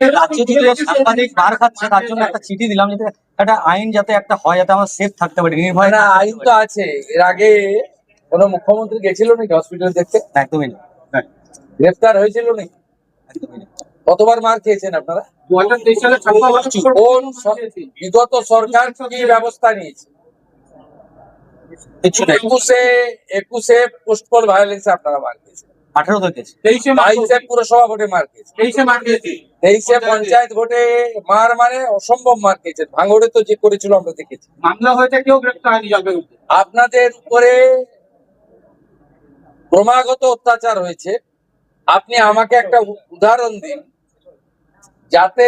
রাজ্য জুড়ে সাংবাদিক মার খাচ্ছে, তার জন্য একটা চিঠি দিলাম যাতে একটা আইন যাতে একটা হয়, যাতে আমরা সেফ থাকতে পারি, নির্ভয় না, আইন তো আছে। এর আগে কোন মুখ্যমন্ত্রী গেছিল নাকি হসপিটাল দেখতে? একদমই না, গ্রেফতার হয়েছিল নাকি? একদমই না। কতবার মার খেয়েছেন আপনারা? 2023 সালে কোন বিগত সরকার কি ব্যবস্থা নিয়েছে? কিছু নেই। 21-এ পোস্টপল ভায়োলেন্সে আপনারা মার খেয়েছেন, 18 থেকে 22-এ পুরসভা ভোটে মার খেয়েছেন, 23-এ পঞ্চায়েত ভোটে মার মানে অসম্ভব মার খেয়েছেন। ভাঙড়ে তো যে করেছিল আমরা দেখেছি। মামলা হয়েছে, কেউ গ্রেফতার হয়নি জলপাইগুড়িতে। আপনাদের উপরে ক্রমাগত অত্যাচার হয়েছে। আপনি আমাকে একটা উদাহরণ দিন যাতে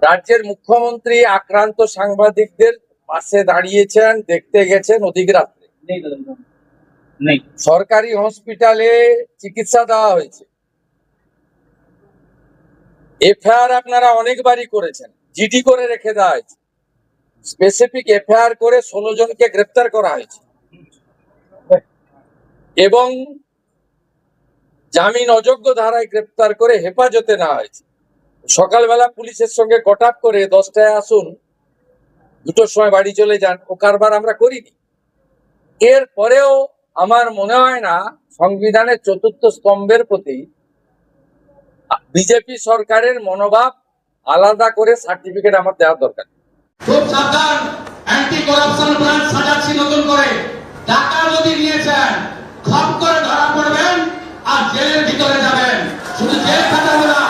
রাজ্যের মুখ্যমন্ত্রী আক্রান্ত সাংবাদিকদের পাশে দাঁড়িয়েছেন, দেখতে গেছেন অধিক রাত্রে। নেই। সরকারি হসপিটালে চিকিৎসা দেওয়া হয়েছে। এফআইআর আপনারা অনেকবারই করেছেন, জিডি করে রেখে দেওয়া হয়েছে। স্পেসিফিক এফআইআর করে 16 জনকে গ্রেফতার করা হয়েছে এবং জামিন অযোগ্য ধারায় গ্রেফতার করে হেফাজতে নেওয়া হয়েছে। সকালবেলা পুলিশের সঙ্গে কটাপ করে 10টায় আসুন, 2টোর সময় বাড়ি চলে যান, ও কারবার আমরা করিনি। এর পরেও আমার মনে হয় না সংবিধানের 4র্থ স্তম্ভের প্রতি বিজেপি সরকারের মনোভাব আলাদা করে সার্টিফিকেট আমার দেওয়ার দরকার। খুব সাবধান, অ্যান্টি করাপশন ব্রাঞ্চ সাজাচ্ছি নতুন করে। টাকা যদি নিয়েছেন খপ করে ধরা পড়বেন আর জেলের ভিতরে যাবেন। শুধু জেল খাটাবো না,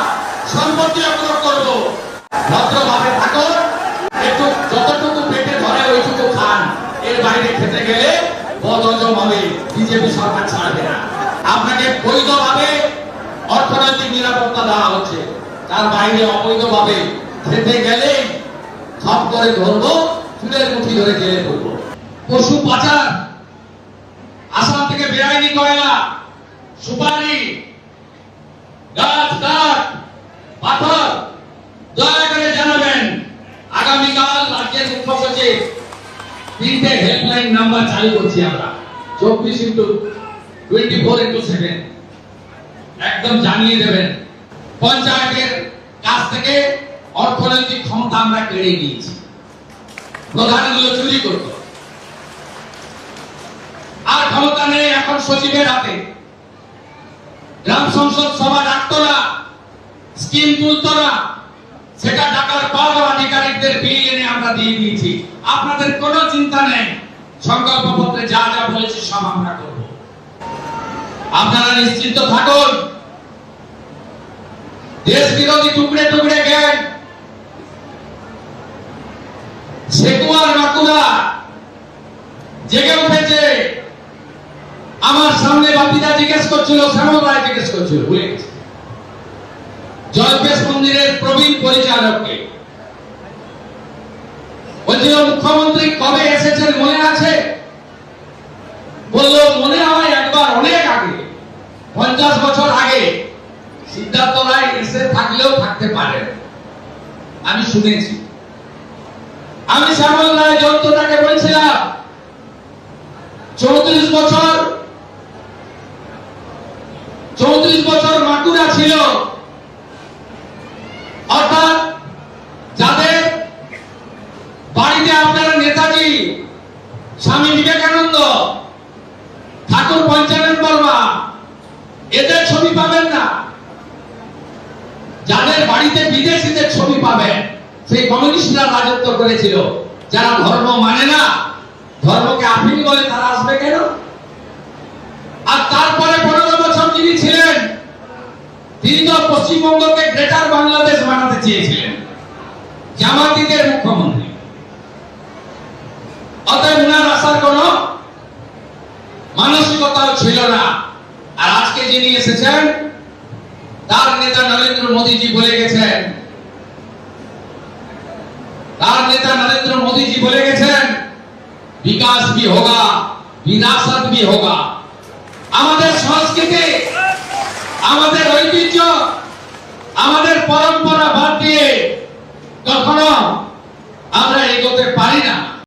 সম্পত্তি অবরোধ করবো। ভদ্রভাবে থাকুন, একটু যতটুকু পেটে ধরে ওইটুকু খান। এর বাইরে খেতে গেলে বদহজম হবে, বিজেপি সরকার ছাড়বে না। আপনাকে বৈধভাবে অর্থনৈতিক নিরাপত্তা দেওয়া হচ্ছে, তার বাইরে অবৈধভাবে খেতে গেলে খপ করে ধরবো, চুলের মুঠি ধরে জেলে পড়বো। পশু পাচার, আসাম থেকে বেআইনি কয়লা, সুপারি, গাছ কাঠ, পাথর, দয়া করে জানাবেন। আগামীকাল রাজ্যের মুখ্য সচিব 3টে হেল্পলাইন নাম্বার চালু করছি আমরা, 24/24/7। একদম জানিয়ে দেবেন পঞ্চায়েতের কাছ থেকে অর্থনৈতিক ক্ষমতা আমরা কেড়ে নিয়েছি, প্রধানগুলো চুরি করত, আর ক্ষমতা নেই এখন সচিবের হাতে। গ্রাম সংসদ সভা ডাকতো না, স্কিম তুলতো না, সেটা ডাকার পর আধিকারিকদের বিল এনে আমরা দিয়ে দিয়েছি। আপনাদের কোনো চিন্তা নেই, সংকল্পপত্রে যা যা বলেছি সব আমরা করব। আপনারা নিশ্চিন্ত থাকুন। দেশ বিরোধী টুকরে টুকরে গ্যাং সেকুয়ার বাঁকুড়া জেগে উঠেছে। আমার সামনে বাপিদা জিজ্ঞেস করছিল, শ্যামল রায় জিজ্ঞেস করছিল, ভুলে গেছে। জলপেশ মন্দিরের প্রবীণ পরিচালককে বলছিল, মুখ্যমন্ত্রী কবে এসেছেন মনে আছে? বললো মনে হয় একবার অনেক আগে, 50 বছর আগে। সিদ্ধার্থ রায় এসে থাকলেও থাকতে পারেন, আমি শুনেছি। আমি শ্যামল রায় যন্ত্রটাকে বলছিলাম 34 বছর বাঁকুড়া ছিল। অর্থাৎ যাদের বাড়িতে আপনারা নেতাজি, স্বামী বিবেকানন্দ, ঠাকুর পঞ্চানন বর্মা, এদের ছবি পাবেন না। যাদের বাড়িতে বিদেশিদের ছবি পাবেন, সেই কমিউনিস্টরা রাজত্ব করেছিল। যারা ধর্ম মানে না, ধর্মকে আফিম বলে, তারা আসবে কেন? আর তারপরে 15 বছর যিনি ছিলেন, তিনি তো পশ্চিমবঙ্গকে গ্রেটার বাংলাদেশ বানাতে চেয়েছিলেন, জামাতিদের মুখ্যমন্ত্রী। অতএব উনার আসার কোন মানসিকতাও ছিল না। আর আজকে যিনি এসেছেন, তার নেতা নরেন্দ্র মোদীজি বলে গেছেন, বিকাশ भी होगा, বিরাসত भी होगा। আমাদের সংস্কৃতি, আমাদের ঐতিহ্য, আমাদের পরম্পরা বাদ দিয়ে কখনো আমরা এগোতে পারি না।